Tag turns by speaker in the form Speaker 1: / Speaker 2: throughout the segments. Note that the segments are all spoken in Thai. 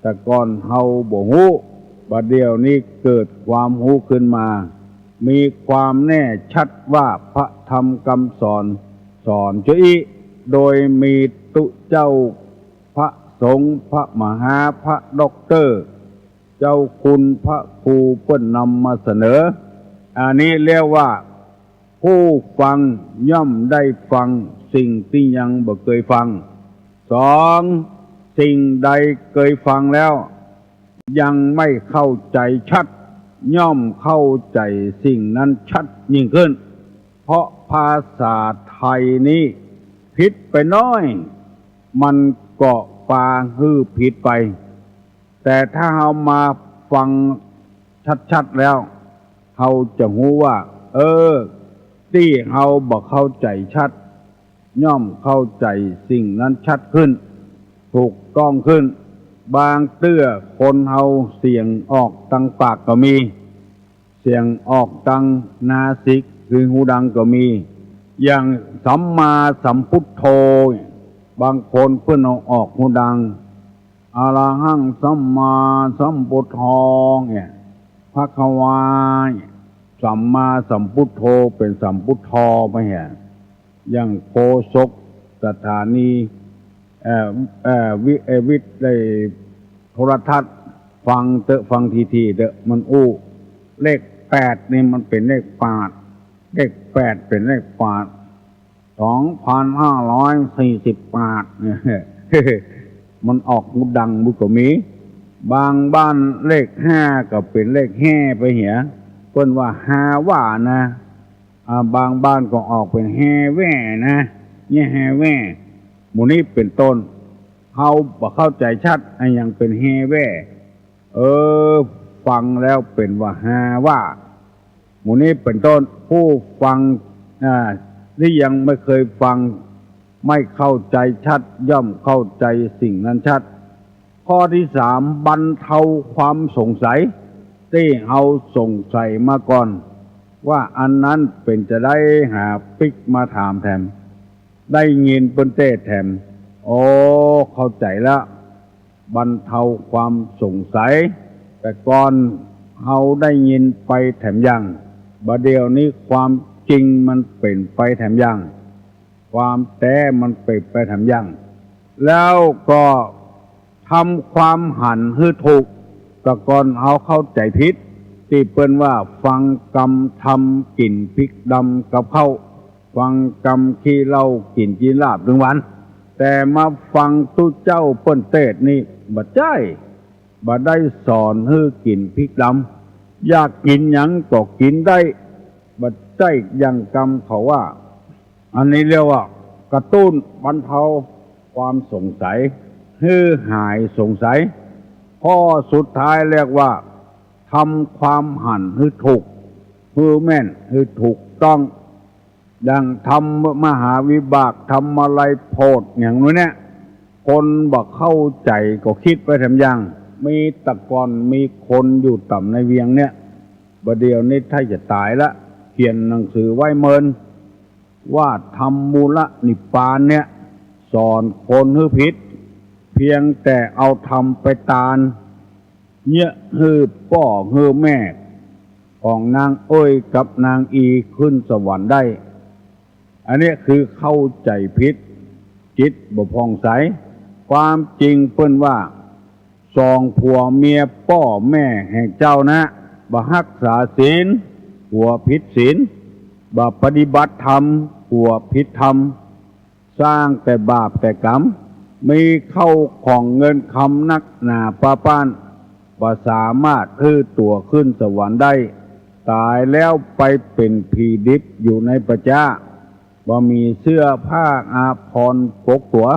Speaker 1: แต่ก่อนเฮาบ่ฮู้บัดเดี๋ยวนี้เกิดความรู้ขึ้นมามีความแน่ชัดว่าพระธรรมคำสอนจุอีโดยมีตุเจ้าพระสงฆ์พระมหาพระด็อกเตอร์เจ้าคุณพระครูเพิ่นนำมาเสนออันนี้เรียกว่าผู้ฟังย่อมได้ฟังสิ่งที่ยังบ่เคยฟังสองสิ่งใดเคยฟังแล้วยังไม่เข้าใจชัดย่อมเข้าใจสิ่งนั้นชัดยิ่งขึ้นเพราะภาษาไทยนี้ผิดไปน้อยมันเกาะปางฮื้อผิดไปแต่ถ้าเรามาฟังชัดๆแล้วเราจะรู้ว่าที่เราบ่เข้าใจชัดย่อมเข้าใจสิ่งนั้นชัดขึ้นถูกต้องขึ้นบางเตื้อคนเฮาเสียงออกทางปากก็มีเสียงออกทางนาสิกคือหูดังก็มีอย่างสัมมาสัมพุทโธบางคนเพิ่นเอาออกหูดังอะระหังสัมมาสัมพุทโธเนี่ยภควาสัมมาสัมพุทโธเป็นสัมพุทโธไปแห่อย่างโฆษกสถานีวิทย์ได้โทรทัศน์ฟังทีมันอู้เลข8นี่มันเป็นเลขปาดเลข8เป็นเลขปาด2,540 ปาดเนี่ยมันออกมุดังบุกมีบางบ้านเลข5ก็เป็นเลขแห่ไปเหียเพิ่นว่าหาว่านะบางบ้านก็ออกเป็นแห่แว่นะเนี่ยแห่แว่หมู่นี้เป็นต้นเขาบ่เข้าใจชัดไอ้ยังเป็นแห่แว่ฟังแล้วเป็นว่าหาว่าหมู่นี้เป็นต้นผู้ฟังที่ยังไม่เคยฟังไม่เข้าใจชัดย่อมเข้าใจสิ่งนั้นชัดข้อที่3บรรเทาความสงสัยที่เอาสงสัยมาก่อนว่าอันนั้นเป็นจะได้หาปิกมาถามแถมได้ยินเปิ้นเต้แถมเข้าใจแล้วบรรเทาความสงสัยแต่ก่อนเขาได้ยินไปแถมยังบัดเดี๋ยวนี้ความจริงมันเป็นไปแถมยังความแท้มันเป็นไปแถมยังแล้วก็ทำความหันให้ถูกแต่ก่อนเขาเข้าใจผิดที่เปิ้นว่าฟังกรรมทำกินพริกดำกับข้าวฟังกรรมขี้เหล้ากินจีนลาบถึงวันแต่มาฟังตุเจ้าเปิ้นเทศนี่บ่ใช่บ่ได้สอนให้กินพริกดำอยากกินหยังก็กินได้บ่ใช่อย่างกรรมเขาว่าอันนี้เรียกว่ากระตุ้นบรรเทาความสงสัยให้หายสงสัยข้อสุดท้ายเรียกว่าทำความหันให้ถูกให้แม่นให้ถูกต้องดังทำมหาวิบากทำอะไรโพดอย่างนู้นเนี่ยคนบอกเข้าใจก็คิดไปทำยังมีตะกอนมีคนอยู่ต่ำในเวียงเนี่ยบัดเดี๋ยวนี้ถ้าจะตายละเขียนหนังสือไว้เมินว่าทำมูลนิพพานเนี่ยสอนคนให้ผิดเพียงแต่เอาทำไปตาลเนี่ยคือพ่อคือแม่ของนางกับนางอีขึ้นสวรรค์ได้อันนี้คือเข้าใจผิดจิตบ่ผ่องใสความจริงเพิ่นว่าสองผัวเมียพ่อแม่แห่งเจ้านะบ่รักษาศีลผัวผิดศีลบ่ปฏิบัติธรรมผัวผิดธรรมสร้างแต่บาปแต่กรรมมีเข้าของเงินคำนักหนาป้านบ่สามารถขึ้นตัวขึ้นสวรรค์ได้ตายแล้วไปเป็นผีดิบอยู่ในประจาบ่มีเสื้อผ้าอาภรณ์ปกตัว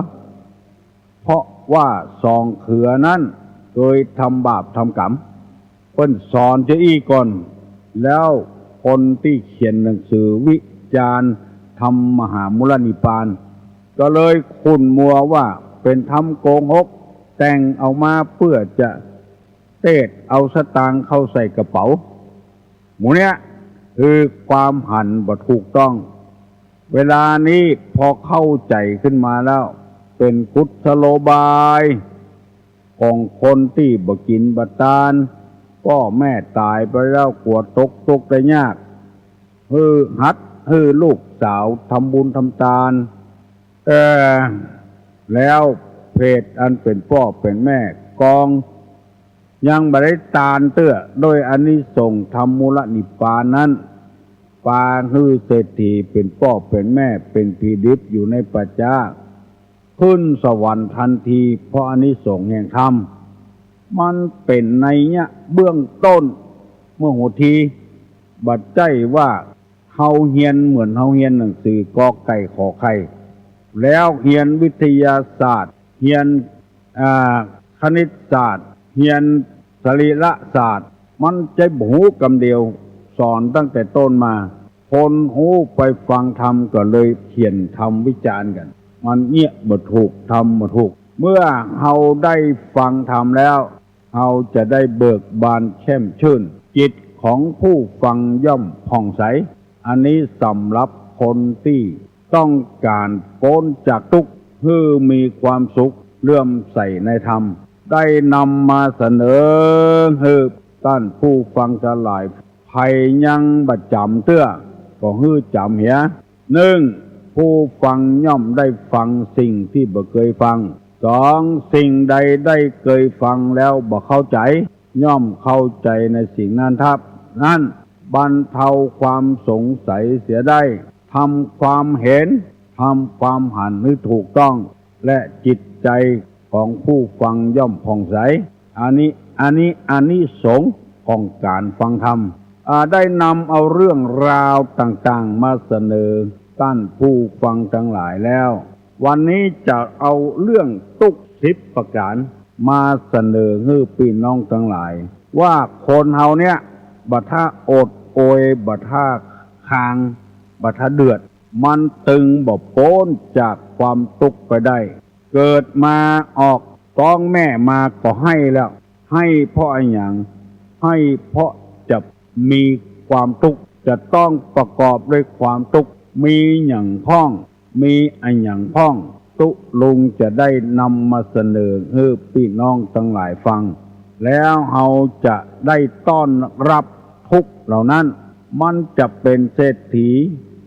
Speaker 1: เพราะว่าสองเขือนั้นเคยทำบาปทำกรรมเพิ่นสอนจะอีก่อนแล้วคนที่เขียนหนังสือวิจารณ์ธรรมมหามุลนิพพานก็เลยขุ่นมัวว่าเป็นธรรมโกหกแต่งเอามาเพื่อจะเทศเอาสตางค์เข้าใส่กระเป๋าหมูเนี้ยคือความหันบ่ถูกต้องเวลานี้พอเข้าใจขึ้นมาแล้วเป็นกุศโลบาย ของคนที่บ่กินบ่ทานพ่อแม่ตายไปแล้วกลัวตกได้ยากหัดลูกสาวทำบุญทำทานแล้วเพศอันเป็นพ่อเป็นแม่กองยังบริตานเตื้อโดยอานิสงส์ธรรมมูลนิพพานนั้นปาเศรษฐีเป็นพ่อเป็นแม่เป็นพีดิบอยู่ในปัจจาขึ้นสวรรค์ทันทีเพราะอานิสงส์แห่งธรรมมันเป็นในเนี่ยเบื้องต้นเมื่อหัวทีบัดใจว่าเฮาเฮียนเหมือนเฮาเฮียนหนังสือกอไก่ขอไข่แล้วเฮียนวิทยาศาสตร์เฮียนคณิตศาสตร์เฮียนสรีระศาสตร์มันใจหูกำเดียวสอนตั้งแต่ต้นมาคนหูไปฟังธรรมก็เลยเขียนธรรมวิจารณ์กันมันเนี่ยบ่ถูกธรรมบ่ถูกเมื่อเฮาได้ฟังธรรมแล้วเฮาจะได้เบิกบานแช่มชื่นจิตของผู้ฟังย่อมผ่องใสอันนี้สำหรับคนที่ต้องการพ้นจากทุกข์ให้มีความสุขเลื่อมใสในธรรมได้นำมาเสนอให้ท่านผู้ฟังทั้งหลายภัยยังบัดจำเตื้อก็ให้จำเหียหนึ่งผู้ฟังย่อมได้ฟังสิ่งที่บ่เคยฟังสองสิ่งใดได้เคยฟังแล้วบ่เข้าใจย่อมเข้าใจในสิ่งนั้นนั่นบรรเทาความสงสัยเสียได้ทำความเห็นทำความหันให้ถูกต้องและจิตใจของผู้ฟังย่อมผ่องใสอันนี้สงส์ของการฟังธรรมได้นำเอาเรื่องราวต่างๆมาเสนอท่านผู้ฟังทั้งหลายแล้ววันนี้จะเอาเรื่องทุก10ประการมาเสนอให้พี่น้องทั้งหลายว่าคนเฮาเนี่ยบัดท่าอดโอยบัดท่าคางบัดท่าเดือดมันตึงบ่พ้นจากความทุกข์ไปได้เกิดมาออกท้องแม่มาก็ให้แล้วให้เพราะอะไรอย่างให้เพราะจะมีความทุกข์จะต้องประกอบด้วยความทุกข์มีอย่างพ้องมีอันอย่างพ้องตุลุงจะได้นำมาเสนอให้พี่น้องทั้งหลายฟังแล้วเราจะได้ต้อนรับทุกข์เหล่านั้นมันจะเป็นเศรษฐี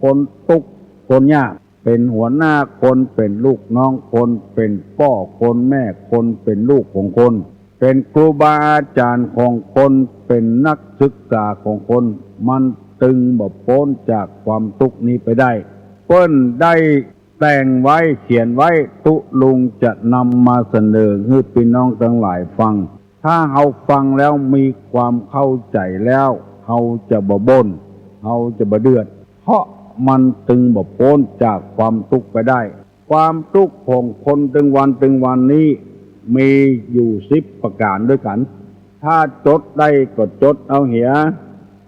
Speaker 1: คนทุกข์คนยากเป็นหัวหน้าคนเป็นลูกน้องคนเป็นพ่อคนแม่คนเป็นลูกของคนเป็นครูบาอาจารย์ของคนเป็นนักศึกษาของคนมันตึงบ่พ้นจากความทุกข์นี้ไปได้เพิ่นได้แต่งไว้เขียนไว้ตุลุงจะนำมาเสนอให้พี่น้องทั้งหลายฟังถ้าเฮาฟังแล้วมีความเข้าใจแล้วเฮาจะบ่บ่นเฮาจะบ่เดือดเพราะมันตึงบ่พ้นจากความทุกข์ไปได้ความทุกข์ของคนถึงวันนี้มีอยู่10ประการด้วยกันถ้าจดได้ก็จดเอาเหีย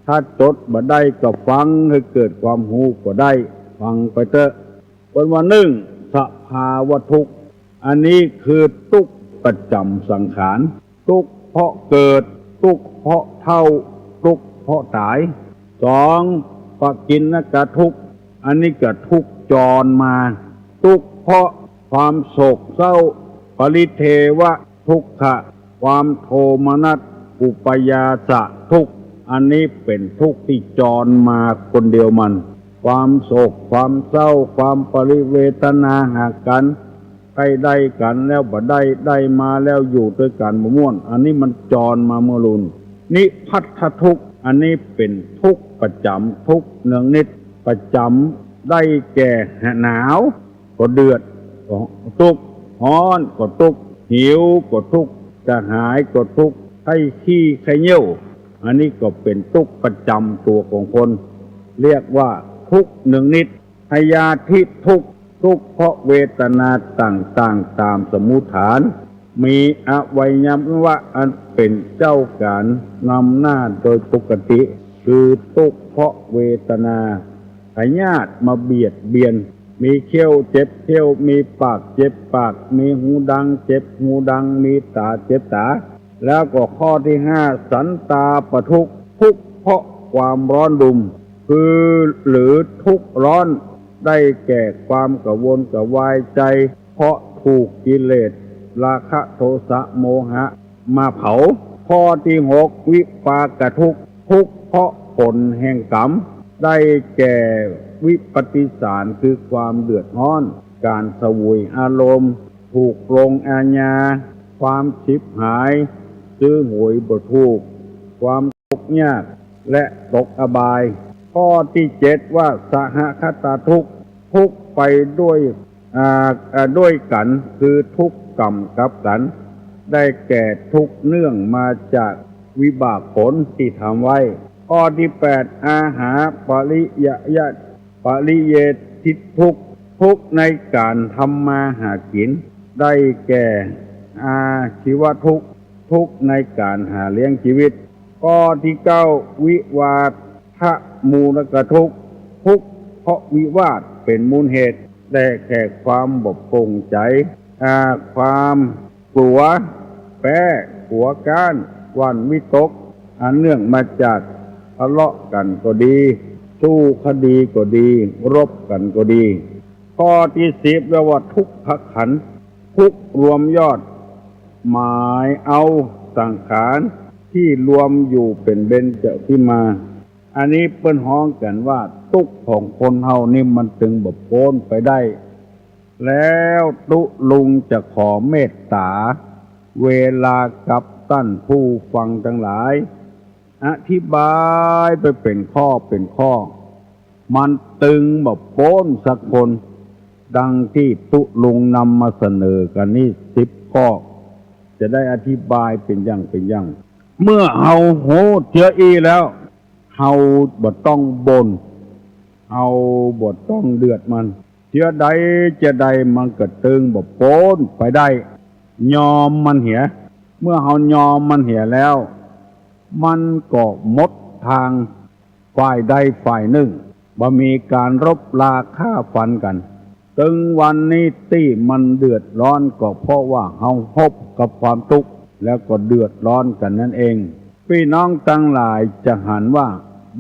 Speaker 1: ถ้าจดบ่ได้ก็ฟังให้เกิดความรู้ก็ได้ฟังไปเถอะวันหนึ่งสภาวะทุกข์อันนี้คือทุกข์ประจำสังขารทุกข์เพราะเกิดทุกข์เพราะเฒ่าทุกข์เพราะตายสองปกิณกทุกข์อันนี้ก็ทุกข์จรมาทุกข์เพราะความโศกเศร้าปริเทวะทุกขะความโทมนัสอุปยาสะทุกข์อันนี้เป็นทุกข์ที่จรมาคนเดียวมันความโศกความเศร้าความปริเวทนาหากันใครได้กันแล้วบ่ได้มาแล้วอยู่ด้วยกันบ่ม่วนอันนี้มันจรมาเมื่อรุนนิพัทธทุกข์อันนี้เป็นทุกข์ประจำทุกข์เนืองนิดประจำได้แก่หนาวก็เดือดก็ทุกข์ร้อนก็ทุกข์หิวก็ทุกข์กระหายก็ทุกข์ไข้ขี้ไข้เยี่ยวอันนี้ก็เป็นทุกข์ประจำตัวของคนเรียกว่าทุกข์เนืองนิดพยาธิทุกข์เพราะเวทนาต่างๆตามสมมุติฐานมีอวัยวะอันเป็นเจ้าการนำหน้าโดยปกติคือทุกข์เพราะเวทนาพยาธิมาเบียดเบียนมีเขี้ยวเจ็บเขี้ยวมีปากเจ็บปากมีหูดังเจ็บหูดังมีตาเจ็บตาแล้วก็ข้อที่5สันตาปทุกข์ทุกข์เพราะความร้อนรุ่มคือหรือทุกข์ร้อนได้แก่ความกระวนกระวายใจเพราะถูกกิเลส ราคะโทสะโมหะมาเผาข้อที่6วิปากทุกข์ทุกข์เพราะผลแห่งกรรมได้แก่วิปฏิสารคือความเดือดร้อนการเสวยอารมณ์ถูกลงอาญาความชิบหายซื้อหวยบ่ถูกความตกยากและตกอบายข้อที่7ว่าสหคตทุกข์ทุกข์ไปด้วยกันคือทุกข์กรรมกับกันได้แก่ทุกข์เนื่องมาจากวิบากผลที่ทำไว้ข้อที่8อาหาปริยะปริเยทิทุกข์ทุกข์ในการทำมาหากินได้แก่อาชีวทุกข์ทุกข์ในการหาเลี้ยงชีวิตข้อที่9วิวาทะมูลกทุกข์ทุกข์เพราะวิวาทเป็นมูลเหตุได้แก่ความบกพร่องใจความกลัวแพ้หัวก้านวันวิตกอันเนื่องมาจากทะเลาะกันก็ดีสู้คดีก็ดีรบกันก็ดีข้อที่10เรียกว่าทุกขขันธ์ทุกรวมยอดหมายเอาสังขารที่รวมอยู่เป็นเบญจที่มาอันนี้เปิ้นฮ้องกันว่าทุกข์ของคนเฮานี่มันถึงบ่พ้นไปได้แล้วตุลุงจะขอเมตตาเวลากับท่านผู้ฟังทั้งหลายอธิบายไปเป็นข้อเป็นข้อมันตึงบ่พ้นสักคนดังที่ตุลุงนำมาเสนอกันนี่10ข้อจะได้อธิบายเป็นอย่างเมื่อเฮาโหเชื้ออีแล้วเฮาบ่ต้องบ่นเฮาบ่ต้องเดือดมันเชื้อใดจะใดมันก็ตึงบ่พ้นไปได้ยอมมันเหียเมื่อเฮายอมมันเหียแล้วมันก็หมดทางฝ่ายใดฝ่ายหนึ่งบ่มีการรบราฆ่าฟันกันถึงวันนี้ที่มันเดือดร้อนก็เพราะว่าเฮาพบกับความทุกข์แล้วก็เดือดร้อนกันนั่นเองพี่น้องทั้งหลายจะหันว่า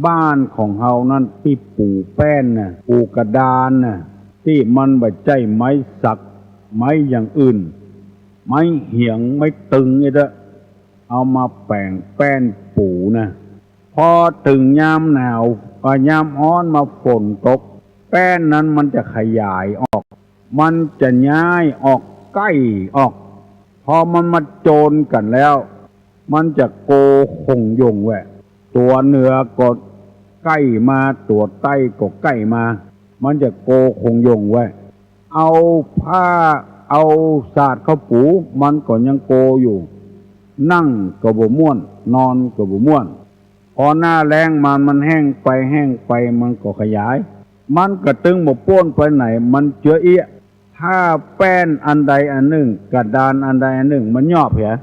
Speaker 1: บ้านของเฮานั้นที่ปูแป้นน่ะปูกระดานน่ะที่มันบ่ใช่ไม้สักไม้อย่างอื่นไม้เหียงไม้ตึงนี่เด้อเอามาแปะแป้นปูนะพอถึงยามหนาวยามร้อนมาฝนตกแป้นนั้นมันจะขยายออกมันจะย้ายออกใกล้ออกพอมันมาโจรกันแล้วมันจะโกคงยงแวะตัวเหนือก็ใกล้มาตัวใต้ก็ใกล้มามันจะโกคงยงไว้เอาผ้าเอาสาดเข้าปูมันก็ยังโกอยู่นั่งก็บ่ม่วนนอนก็บ่ม่วนพอหน้าแล้งมันแห้งไปมันก็ขยายมันก็ตึงบ่ป้นไปไหนมันเจือเอี้ยถ้าแป้นอันใดอันหนึ่งกระดานอันใดอันหนึ่งมันยอบเหรอ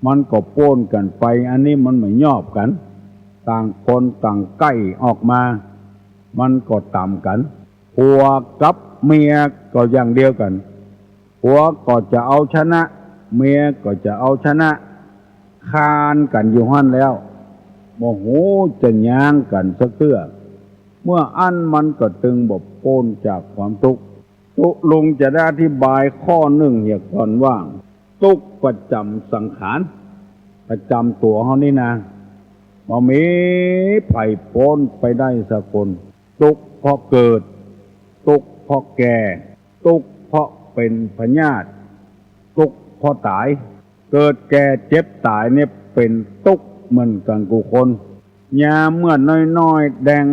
Speaker 1: มันก็ป้นกันไปอันนี้มันไม่ยอบกันต่างคนต่างใกล้ออกมามันก็ต่ำกันผัวกับเมียก็อย่างเดียวกันผัวก็จะเอาชนะเมียก็จะเอาชนะคานกันอยู่หั่นแล้วโมโหจะย่างกันสักเตื้อเมื่ออันมันก็ตึงบบโป้นจากความทุกข์ตุลุงจะได้อธิบายข้อหนึ่งเหียก่อนว่าทุกข์ประจำสังขารประจำตัวเขานี่นะบ่มีไผพ้นไปได้สักคนทุกข์เพราะเกิดทุกข์เพราะแก่ทุกข์เพราะเป็นพยาธิทุกข์เพราะตายเกิดแก่เจ็บตายเนี่ยเป็นทุกข์เหมือนกันกูคนยามเมื่อน้อยๆแดง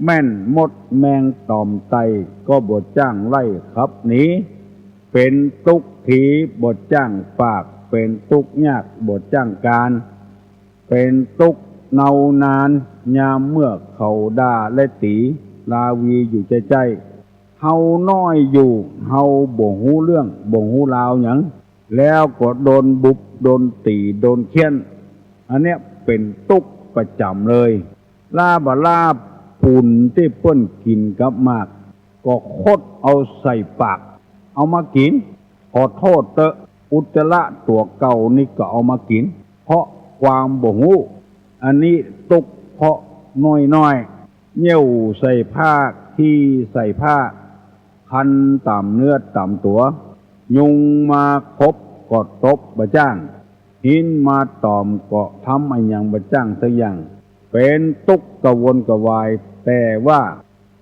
Speaker 1: แม่นมดแมงตอมไตก็บ่จ้างไล่ครับหนีเป็นทุกข์ถีบ่จ้างปากเป็นทุกข์ยากบ่จ้างการเป็นทุกข์เนานานยามเมื่อเขาด่าและตีลาวีอยู่ใจเฮาน้อยอยู่เฮาบ่ฮู้เรื่องบ่ฮู้ราวหยังแล้วก็โดนบุบโดนตีโดนเคี่ยนอันเนี้ยเป็นทุกข์ประจำเลยลาบปุ่นที่เปิ้นกินกับมากก็คดเอาใส่ปากเอามากินขอโทษเตอะอุจจาระตัวเก่านี่ก็เอามากินเพราะความบ่ฮู้อันนี้ทุกข์เพราะน้อยเหี่ยวใส่ผ้าที่ใส่ผ้าคันตามเนื้อตามตัวยุงมาคบ ก็ตบบ่จ้างหินมาตอมก็ทำอันยังบ่จ้างสักอย่างเป็นทุกข์กระวนกระวายแต่ว่า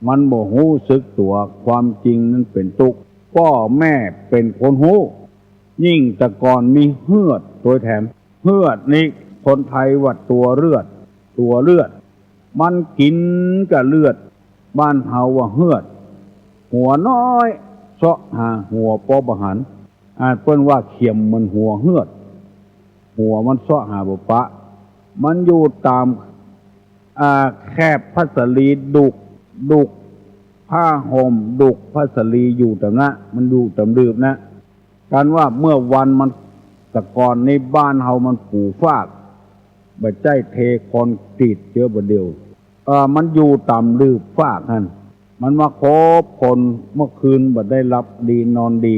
Speaker 1: มันบ่ฮู้สึกตัวความจริงนั้นเป็นทุกข์พ่อแม่เป็นคนฮู้ยิ่งแต่ก่อนมีเหือดตัวแถมเหือดนี่คนไทยว่าตัวเลือดมันกินกับเลือดบ้านเฮาว่าเหือดหัวน้อยเสาะหาหัวปอบหันเปิ้นว่าเข็มมันหัวเหือดหัวมันเสาะหาบ่ปะมันอยู่ตามแคบพัสลีดุกผ้าห่มดุกพัสลีอยู่ตำนะมันอยู่ตำดืบนะการว่าเมื่อวันมันตะกอนในบ้านเฮามันปูฟากบ่ใจเทคอนกรีตเจอบ่เดียวมันอยู่ตามลืบฟากนั่นมันมาคบคนเมื่อคืนบ่ได้รับดีนอนดี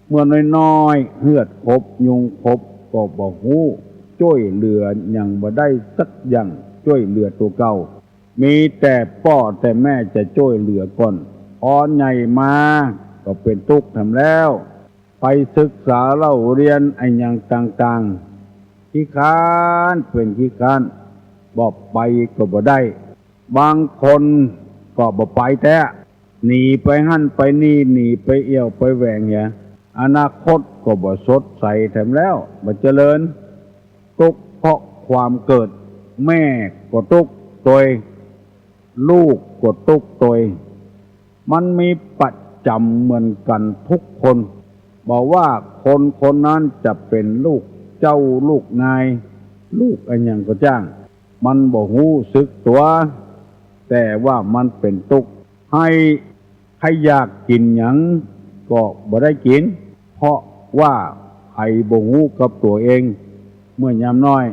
Speaker 1: เมื่อน้อยๆเหือดครบยุงครบก็บ่ฮู้ช่วยเหลือหยังบ่ได้สักอย่างช่วยเหลือตัวเก่ามีแต่พ่อแต่แม่จะช่วยเหลือก่อนพอใหญ่มาก็เป็นทุกข์ทำแล้วไปศึกษาเล่าเรียนไอ้หยังต่างๆขี้ค้านเป็นขี้ค้านบอกไปก็บ่ได้บางคนก็บ่ไปแต่หนีไปหั่นไปนี่หนีไปเอี่ยวไปแหวงเหียอนาคตก็บ่สดใสแถมแล้วบ่เจริญทุกข์เพราะความเกิดแม่ก็ทุกข์ตัวลูกก็ทุกข์ตัวมันมีประจำเหมือนกันทุกคนบอกว่าคนนั้นจะเป็นลูกเจ้าลูกนายลูกอันยังก็จ้างมันบ่ฮู้สึกตัวแต่ว่ามันเป็นทุกข์ให้อยากกินหยังก็บ่ได้กินเพราะว่าใครบ่ฮู้กับตัวเองเมื่อยามน้อย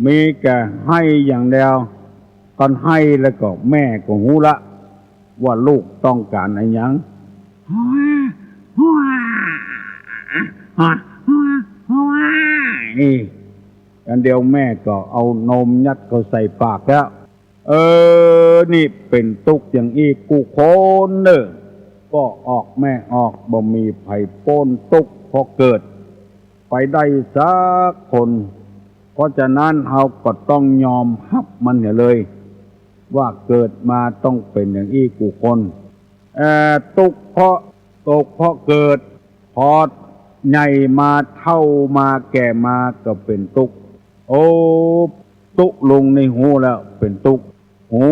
Speaker 1: มีแก่ให้อย่างเดียวตอนให้แล้วก็แม่ก็ฮู้ละว่าลูกต้องการอะไรหยังนี่อันเดียวแม่ก็เอานมยัดเข้าใส่ปากแล้วนี่เป็นทุกข์อย่างอีกกูคนเด้อก็ออกแม่ออกบ่มีไผพ้นทุกข์พอเกิดไปได้สักคนเพราะฉะนั้นเราก็ต้องยอมรับมันเลยว่าเกิดมาต้องเป็นอย่างอีกกูคนทุกข์เพราะเกิดพอใหญ่มาเท่ามาแก่มาก็เป็นทุกข์ตุลงในหูแล้วเป็นทุกข์หู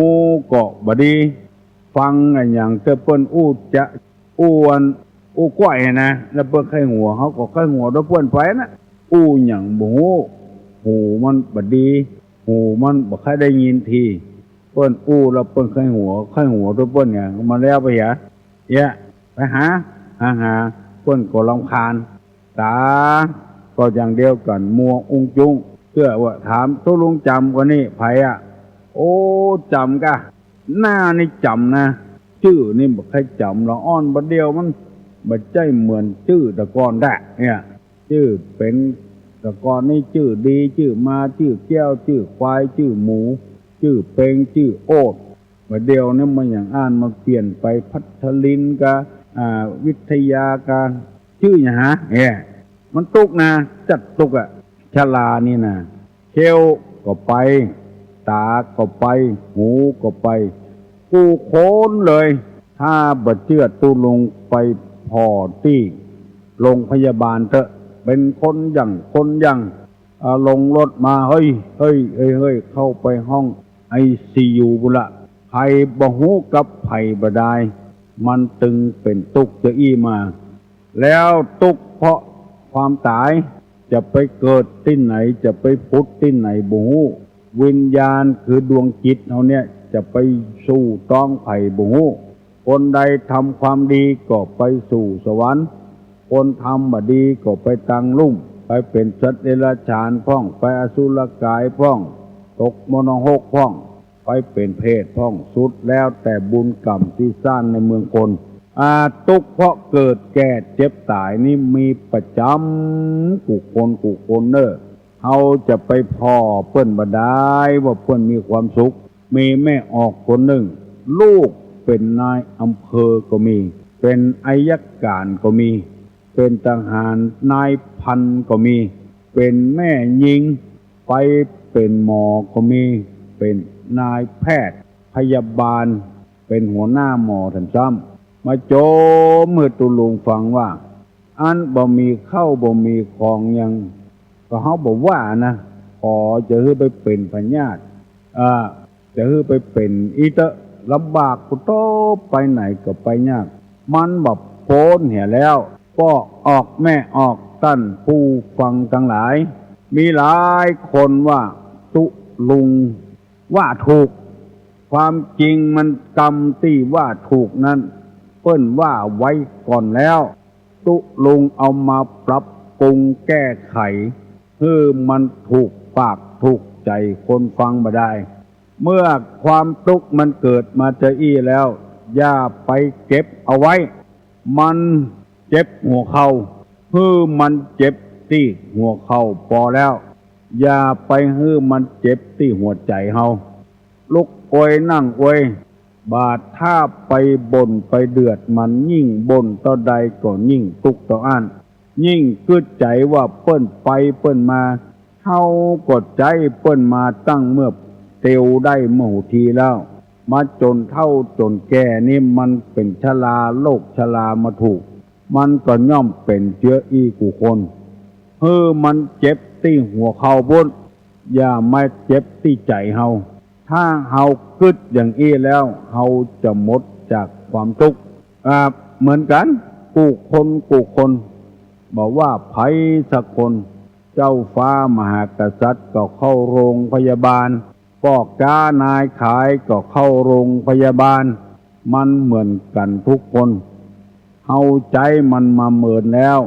Speaker 1: ก็บ่ดีฟังอย่างเจ้าเปิ้นจะอู้ก้อยนะแล้วเปิ้นไข้หัวเขาก็ไข้หัวด้วยเปิ้นไปนะอย่างบ่ฮู้หูมันบ่ดีหูมันบ่ค่อยได้ยินทีเปิ้นแล้วเปิ้นไข้หัวด้วยเปิ้นเนี่ยมาแล้วไปไปหาเปิ้นก็รำคาญตาก็อย่างเดียวกันมัวอุ้งจุ้งเพื่อว่าถามตุลุงจำคนนี้ไผจำกะหน้านี่จำนะชื่อนี่บ่ค่อยจำละอ่อนบ่เดียวมันบ่ใจเหมือนชื่อตะกอนได้เนี่ยชื่อเป็นตะกอนนี่ชื่อดีชื่อมาชื่อแก้วชื่อควายชื่อหมูชื่อเป็งชื่อโอ๊ตบ่เดียวนี่มันอย่างอ่านมันเปลี่ยนไปพัทลินกะวิทยาการชื่ออย่างมันตุกนะจัดตุกชลานี่นะเขี้ยวก็ไปตาก็ไปหูก็ไปกูโคนเลยถ้าบ่เชื่อตูลงไปพอที่โรงพยาบาลเถอะเป็นคนอย่างลงรถมาเฮ้ยเข้าไปห้องICU บุละใครบ่ฮู้กับไผบ่ได้มันตึงเป็นทุกข์จะอี้มาแล้วทุกข์เพราะความตายจะไปเกิดที่ไหนจะไปพุทธที่ไหนบ่ฮู้วิญญาณคือดวงจิตเฮาเนี่ยจะไปสู่ต้องไผบ่ฮู้คนใดทำความดีก็ไปสู่สวรรค์คนทำบ่ดีก็ไปตังลุ่มไปเป็นสัตว์เดรัจฉานพ้องไปอสุรกายพ้องตกมรณะพ้องไปเป็นเพศพ้องสุดแล้วแต่บุญกรรมที่สร้างในเมืองคนทุกข์เพราะเกิดแก่เจ็บตายนี่มีประจำกูคนเนอะเขาจะไปพ่อเปิ้นบ่ได้ว่าเปิ้นมีความสุขมีแม่ออกคนหนึ่งลูกเป็นนายอำเภอก็มีเป็นอัยการก็มี เป็นทหารนายพันก็มีเป็นแม่หญิงไปเป็นหมอก็มีเป็นนายแพทย์พยาบาลเป็นหัวหน้าหมอท่านซ้ำมาโจเมื่อตุลุงฟังว่าอันบ่มีเข้าบ่มีของยังก็เขาบอกว่านะขอจะให้ไปเป็นพญาติจะให้ไปเป็นอีเตะลำบากกุโตไปไหนก็ไปยากมันแบบโพ้นเหี่ยแล้วก็ออกแม่ออกตั้นผู้ฟังทั้งหลายมีหลายคนว่าตุลุงว่าถูกความจริงมันกรรมที่ว่าถูกนั้นเปิ้นว่าไว้ก่อนแล้วตุลุงเอามาปรับปรุงแก้ไขเพื่อมันถูกปากถูกใจคนฟังบ่ได้เมื่อความทุกข์มันเกิดมาจะอี้แล้วอย่าไปเก็บเอาไว้มันเจ็บหัวเข่าเพื่อมันเจ็บที่หัวเข่าพอแล้วอย่าไปให้มันเจ็บที่หัวใจเฮาลุกอวยนั่งอวยบาดถ้าไปบ่นไปเดือดมันยิ่งบ่นต่อใดก็ยิ่งทุกข์ต่ออันยิ่งกึดใจว่าเปิ้นไปเปิ้นมาเฮากดใจเปิ้นมาตั้งเมื่อเตียวได้เมื่อทีแล้วมาจนเท่าจนแก่นี่มันเป็นชราโรคชรามาถูกมันก็ย่อมเป็นเชื้ออีกูคนมันเจ็บที่หัวเข่าบนอย่ามาเจ็บที่ใจเฮาถ้าเฮากึดอย่างอี้แล้วเฮาจะหมดจากความทุกข์เหมือนกันกูคนบอกว่าไผสักคนเจ้าฟ้ามหากษัตริย์ก็เข้าโรงพยาบาลปอกจ้านายขายก็เข้าโรงพยาบาลมันเหมือนกันทุกคนเฮาใจมันมาเหมือนแล้ว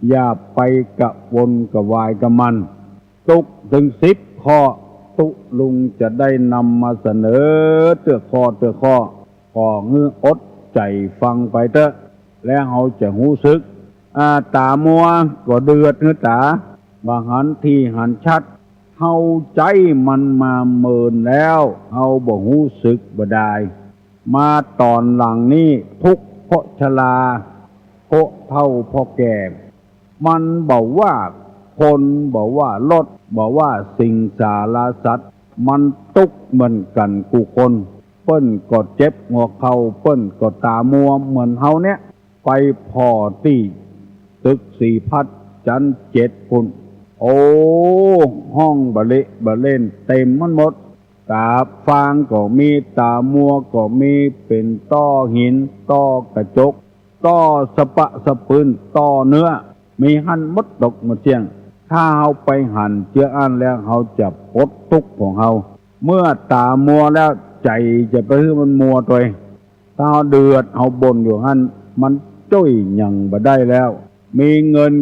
Speaker 1: อย่าไปกะวนกะวายกับมันตุกถึง10 ข้อตุลุงจะได้นำมาเสนอเตื้อข้อขอเงื้ออดใจฟังไปเถอะแล้วเฮาจะรู้สึกตามัวก็เดือดเนื้อตาบางหันที่หันชัดเฮาใจมันมาเมินแล้วเฮาบ่รู้สึกบ่ได้มาตอนหลังนี้ทุกข์เพราะชราเพราะเฒ่าเพราะแก่มันบอกว่าคนบอกว่ารถบอกว่าสิ่งสารสัตว์มันทุกข์เหมือนกันกูคนเปิ้นก็เจ็บหัวเข่าเปิ้นก็ตามัวเหมือนเฮาเนี่ยไปพอที่ตึก4 พัดจัน7ปุ่นโอ้ห้องบะเละบะเล่นเต็มมันหมดตาฟางก็มีตามัวก็มีเป็นต้อหินต้อกระจกต้อสะปะสะปืนต้อเนื้อมีหันมดดกหมดเสียงถ้าเฮาไปหั่นเจืออันแล้วเฮาจะปลดทุกข์ของเฮาเมื่อตามัวแล้วใจจะไปให้มันมัวตัวถ้าเฮาเดือดเฮาบ่นอยู่หันมันจ้อยหยังบ่ได้แล้วมีเงิน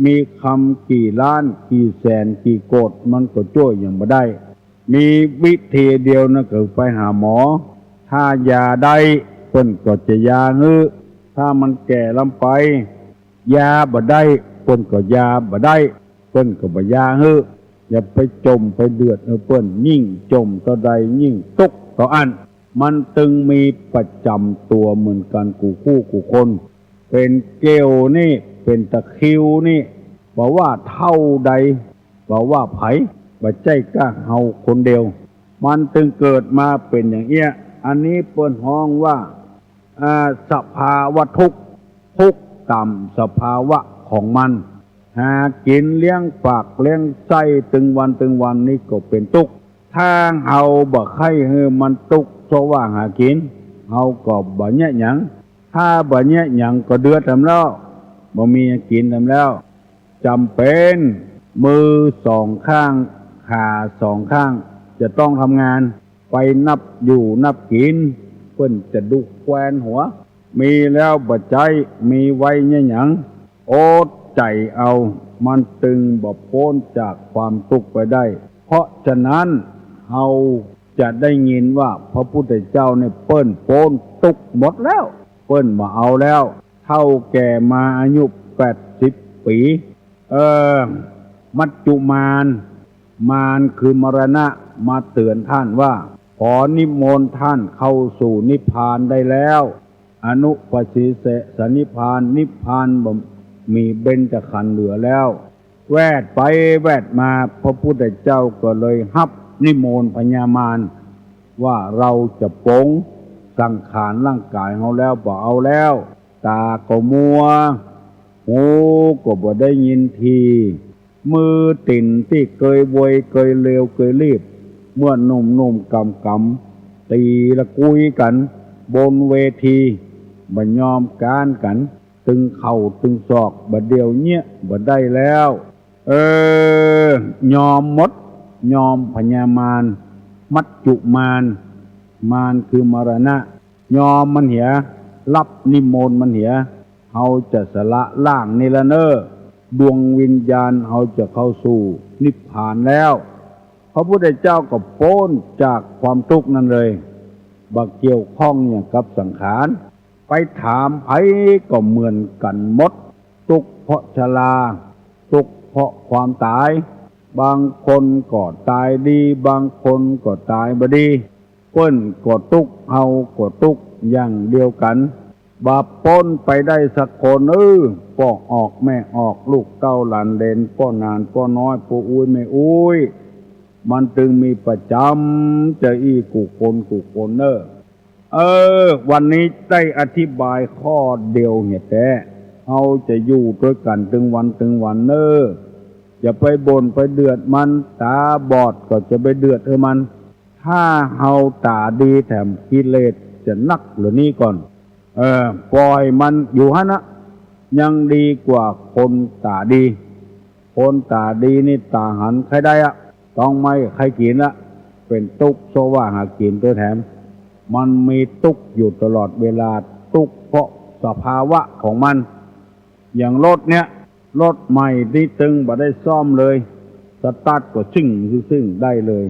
Speaker 1: มีคำกี่ล้านกี่แสนกี่โกฏมันก็ช่วยอย่างบ่ได้มีวิธีเดียวนะคือไปหาหมอถ้ายาได้เพิ่นก็จะยาฮื้อถ้ามันแก่ลำไปยาบ่ได้เพิ่นก็ยาบ่ได้เพิ่นก็บ่ยาฮื้ออย่าไปจมไปเดือดเพิ่นยิ่งจมต่อใดยิ่งทุกข์ต่ออันมันตึงมีประจำตัวเหมือนกันกูคู่กูคนเป็นเกลียวนี่เป็นตะคริวนี่บอกว่าเท่าใดบอกว่าไผบ่ใจกล้าเฮาคนเดียวมันจึงเกิดมาเป็นอย่างเอี้ยอันนี้เปิ้นฮ้องว่าสภาวะทุกข์ตามสภาวะของมันหากินเลี้ยงปากเลี้ยงไส้ตึงวันนี่ก็เป็นทุกข์ถ้าเฮาบ่ใครให้มันทุกข์เพราะว่าหากินเฮาก็บ่แยะหยังถ้าบ่แยะหยังก็เดือดทำแล้วบ่มีกินทำแล้วจำเป็นมือ2 ข้างขา2 ข้างจะต้องทำงานไปนับอยู่นับกินเพิ่นจะดุแควนหัวมีแล้วบ่ใจมีไว้แยะหยังอดใจเอามันตึงบ่พ้นจากความทุกข์ไปได้เพราะฉะนั้นเฮาจะได้ยินว่าพระพุทธเจ้าเนี่ยเปิ้นโพ้นทุกข์หมดแล้วเปิ้นมาเอาแล้วเท่าแก่มาอายุ80 ปีมัจจุมานคือมรณะมาเตือนท่านว่าขอนิมนต์ท่านเข้าสู่นิพพานได้แล้วอนุปสิเสสนิพพาน มีเบญจขันธ์เหลือแล้วแวดไปแวดมาพระพุทธเจ้าก็เลยฮับนิมนต์พญามารว่าเราจะปลงสังขารร่างกายเขาแล้วบ่เอาแล้วตาก็มัวหูก็บ่ได้ยินทีมือติ่นที่เคยโวยเคยเลวเคยรีบเมื่อหนุ่มกำตีละกุยกันบนเวทีบ่ยอมการกันตึงเข่าตึงศอกบ่เดียวเนี้ยบ่ได้แล้วยอมมดยอมพญามารมัจจุมารมารคือมรณะยอมมันเหียรับนิมนต์มันเหียเฮาจะสละล่างนี่ละเนอดวงวิญญาณเฮาจะเข้าสู่นิพพานแล้วพระพุทธเจ้าก็พ้นจากความทุกข์นั้นเลยบ่เกี่ยวข้องอย่างกับสังขารไปถามไผก็เหมือนกันหมดทุกข์เพราะชราทุกข์เพราะความตายบางคนก็ตายดีบางคนก็ตายบ่ดีเปิ้นก็ทุกข์เฮาก็ทุกข์อย่างเดียวกันบาปพ้นไปได้สักคนพ่อออกแม่ออกลูกเต้าหลานเลนพ่อนานพ่อน้อยปู่อุ้ยแม่อุ้ยมันจึงมีประจำจะอีกูคนวันนี้ได้อธิบายข้อเดียวเหตุแต่เอาจะอยู่ด้วยกันถึงวันอย่าไปบ่นไปเดือดมันตาบอดก็จะไปเดือดมันถ้าเฮาตาดีแถมกิเลสจะนักหรือนี่ก่อนปล่อยมันอยู่ฮะนะยังดีกว่าคนตาดีคนตาดีนี่ตาหันใครได้ต้องไม่ใครกินเป็นตุกโซว่าหากินตัวแถมมันมีตุกอยู่ตลอดเวลาตุกเพราะสภาวะของมันอย่างรถรถใหม่ที่ตึงบ่ได้ซ่อมเลยสตาร์ทก็ซึ่งได้เลย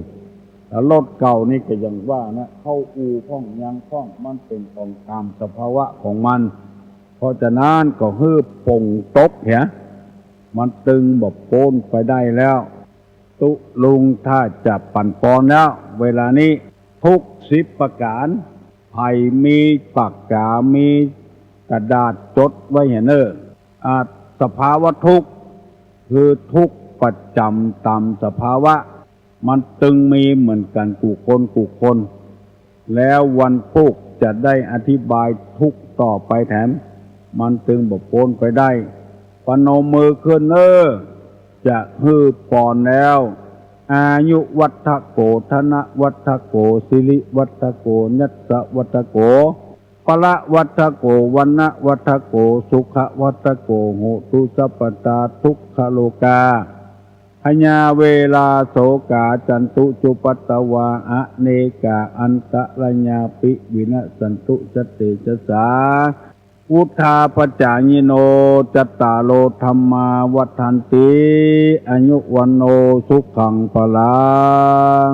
Speaker 1: แต่รถเก่านี่ก็ยังว่าเข้าอู่ข้องยางข้องมันเป็นของตามสภาวะของมันเพราะฉะนั้นก็ฮืบป่งตกมันตึงบ่โป้นไปได้แล้วตุลุงถ้าจะปั่นปอนแล้วเวลานี้ทุก10ประการไผ่มีปากกามีกระดาษจดไว้สภาวะทุกข์คือทุกข์ประจำตามสภาวะมันตึงมีเหมือนกันกูคนแล้ววันพุกจะได้อธิบายทุกข์ต่อไปแถมมันตึงบ่พ้นไปได้ปนมมือขึ้นจะฮือปอนแล้วอายุวัฏโกธนะวัฏโกสิริวัฏโกยัสสะวัฏโกปละวัฏโกวันนะวัฏโกสุขวัฏโกโหตุสัพพตาทุกขโลกาพญาเวลาโสกาจันตุจุปัตตวาอเนกาอันตะระญาปิวินะสันตุสติจสาอุทาปจายิโนจัตตาโลธรรมาวัฏันติอายุวันโนสุขังพลัง